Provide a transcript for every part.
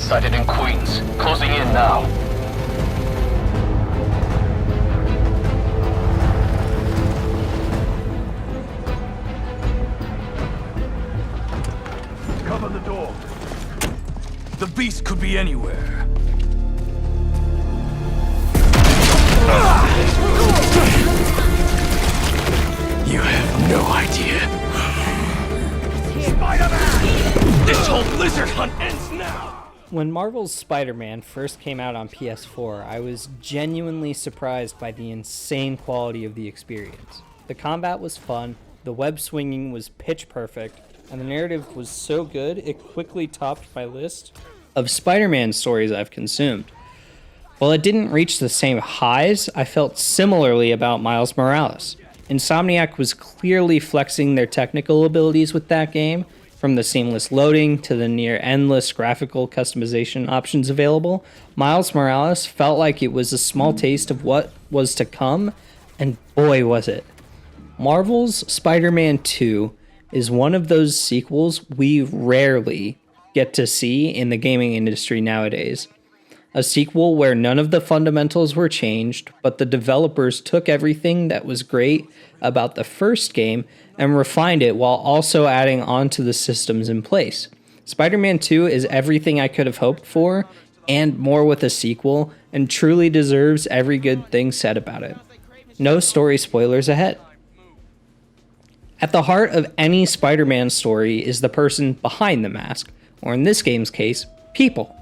sighted in Queens. Closing in now. Cover the door. The beast could be anywhere. You have no idea. Spider-Man! This whole lizard hunt ends now! When Marvel's Spider-Man first came out on PS4, I was genuinely surprised by the insane quality of the experience. The combat was fun, the web swinging was pitch perfect, and the narrative was so good it quickly topped my list of Spider-Man stories I've consumed. While it didn't reach the same highs, I felt similarly about Miles Morales. Insomniac was clearly flexing their technical abilities with that game, from the seamless loading to the near endless graphical customization options available. Miles Morales felt like it was a small taste of what was to come, and boy was it. Marvel's Spider-Man 2 is one of those sequels we rarely get to see in the gaming industry nowadays. A sequel where none of the fundamentals were changed, but the developers took everything that was great about the first game and refined it while also adding on to the systems in place. Spider-Man 2 is everything I could have hoped for, and more with a sequel, and truly deserves every good thing said about it. No story spoilers ahead. At the heart of any Spider-Man story is the person behind the mask, or in this game's case, people.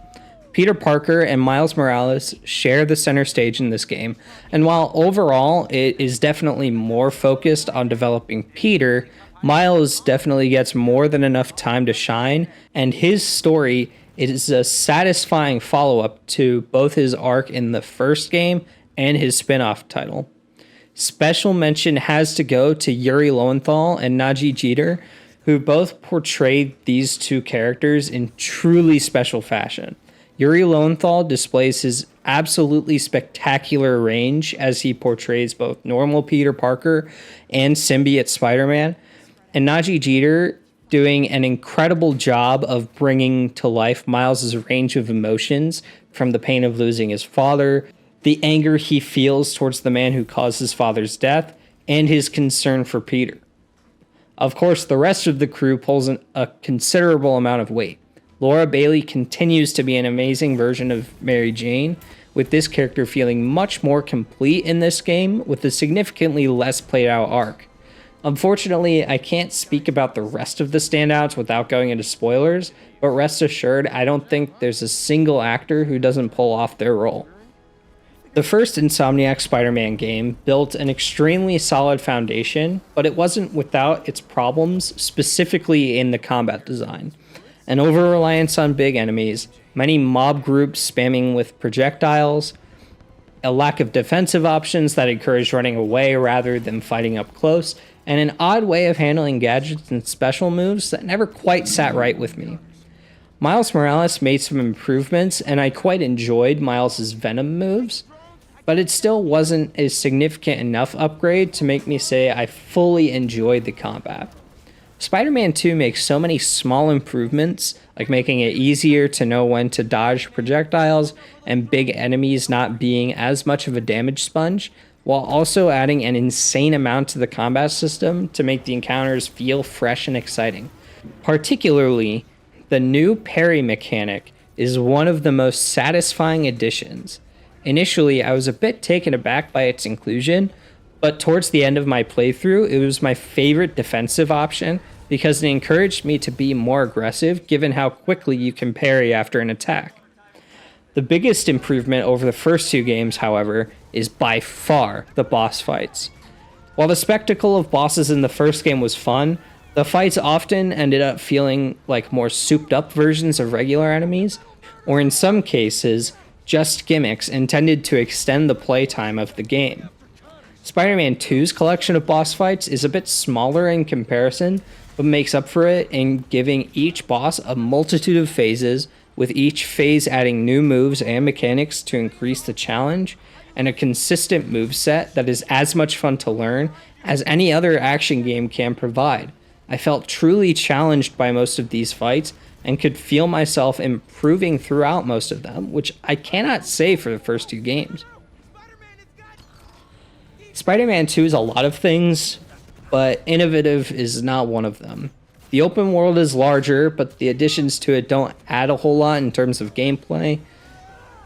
Peter Parker and Miles Morales share the center stage in this game, and while overall it is definitely more focused on developing Peter, Miles definitely gets more than enough time to shine, and his story is a satisfying follow-up to both his arc in the first game and his spin-off title. Special mention has to go to Yuri Lowenthal and Nadji Jeter, who both portrayed these two characters in truly special fashion. Yuri Lowenthal displays his absolutely spectacular range as he portrays both normal Peter Parker and symbiote Spider-Man, and Nadji Jeter doing an incredible job of bringing to life Miles' range of emotions, from the pain of losing his father, the anger he feels towards the man who caused his father's death, and his concern for Peter. Of course, the rest of the crew pulls a considerable amount of weight. Laura Bailey continues to be an amazing version of Mary Jane, with this character feeling much more complete in this game with a significantly less played out arc. Unfortunately, I can't speak about the rest of the standouts without going into spoilers, but rest assured, I don't think there's a single actor who doesn't pull off their role. The first Insomniac Spider-Man game built an extremely solid foundation, but it wasn't without its problems, specifically in the combat design. An over-reliance on big enemies, many mob groups spamming with projectiles, a lack of defensive options that encouraged running away rather than fighting up close, and an odd way of handling gadgets and special moves that never quite sat right with me. Miles Morales made some improvements, and I quite enjoyed Miles' Venom moves, but it still wasn't a significant enough upgrade to make me say I fully enjoyed the combat. Spider-Man 2 makes so many small improvements, like making it easier to know when to dodge projectiles and big enemies not being as much of a damage sponge, while also adding an insane amount to the combat system to make the encounters feel fresh and exciting. Particularly, the new parry mechanic is one of the most satisfying additions. Initially, I was a bit taken aback by its inclusion, but towards the end of my playthrough, it was my favorite defensive option because it encouraged me to be more aggressive given how quickly you can parry after an attack. The biggest improvement over the first two games, however, is by far the boss fights. While the spectacle of bosses in the first game was fun, the fights often ended up feeling like more souped-up versions of regular enemies, or in some cases, just gimmicks intended to extend the playtime of the game. Spider-Man 2's collection of boss fights is a bit smaller in comparison, but makes up for it in giving each boss a multitude of phases, with each phase adding new moves and mechanics to increase the challenge, and a consistent moveset that is as much fun to learn as any other action game can provide. I felt truly challenged by most of these fights, and could feel myself improving throughout most of them, which I cannot say for the first 2 games. Spider-Man 2 is a lot of things, but innovative is not one of them. The open world is larger, but the additions to it don't add a whole lot in terms of gameplay.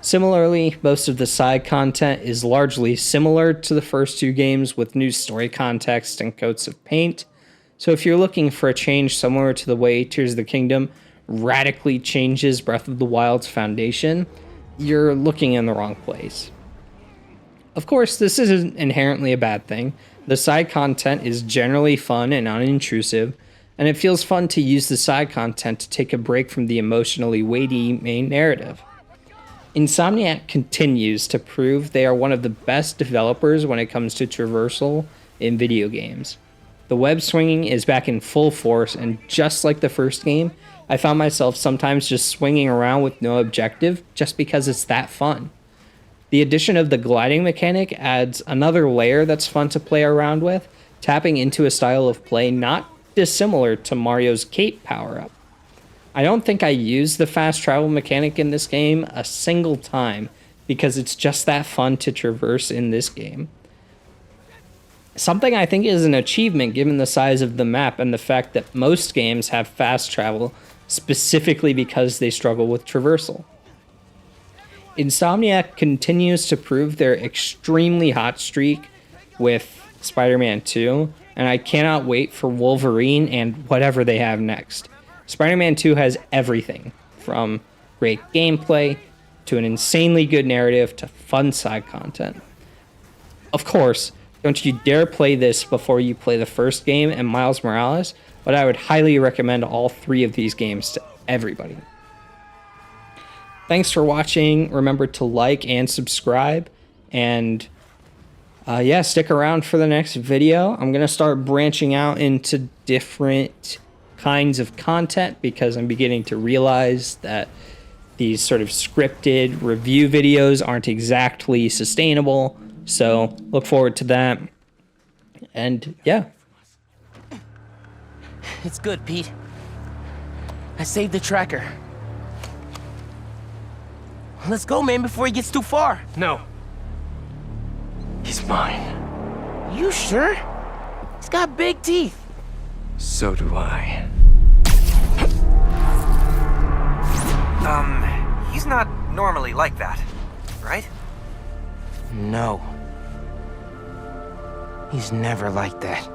Similarly, most of the side content is largely similar to the first 2 games with new story context and coats of paint. So if you're looking for a change similar to the way Tears of the Kingdom radically changes Breath of the Wild's foundation, you're looking in the wrong place. Of course, this isn't inherently a bad thing. The side content is generally fun and unintrusive, and it feels fun to use the side content to take a break from the emotionally weighty main narrative. Insomniac continues to prove they are one of the best developers when it comes to traversal in video games. The web swinging is back in full force, and just like the first game, I found myself sometimes just swinging around with no objective just because it's that fun. The addition of the gliding mechanic adds another layer that's fun to play around with, tapping into a style of play not dissimilar to Mario's cape power-up. I don't think I used the fast travel mechanic in this game a single time because it's just that fun to traverse in this game. Something I think is an achievement given the size of the map and the fact that most games have fast travel specifically because they struggle with traversal. Insomniac continues to prove their extremely hot streak with Spider-Man 2, and I cannot wait for Wolverine and whatever they have next. Spider-Man 2 has everything, from great gameplay, to an insanely good narrative, to fun side content. Of course, don't you dare play this before you play the first game and Miles Morales, but I would highly recommend all 3 of these games to everybody. Thanks for watching. Remember to like and subscribe, and yeah, stick around for the next video. I'm going to start branching out into different kinds of content because I'm beginning to realize that these sort of scripted review videos aren't exactly sustainable. So look forward to that. And yeah. It's good, Pete. I saved the tracker. Let's go, man, before he gets too far. No. He's mine. You sure? He's got big teeth. So do I. He's not normally like that, right? No. He's never like that.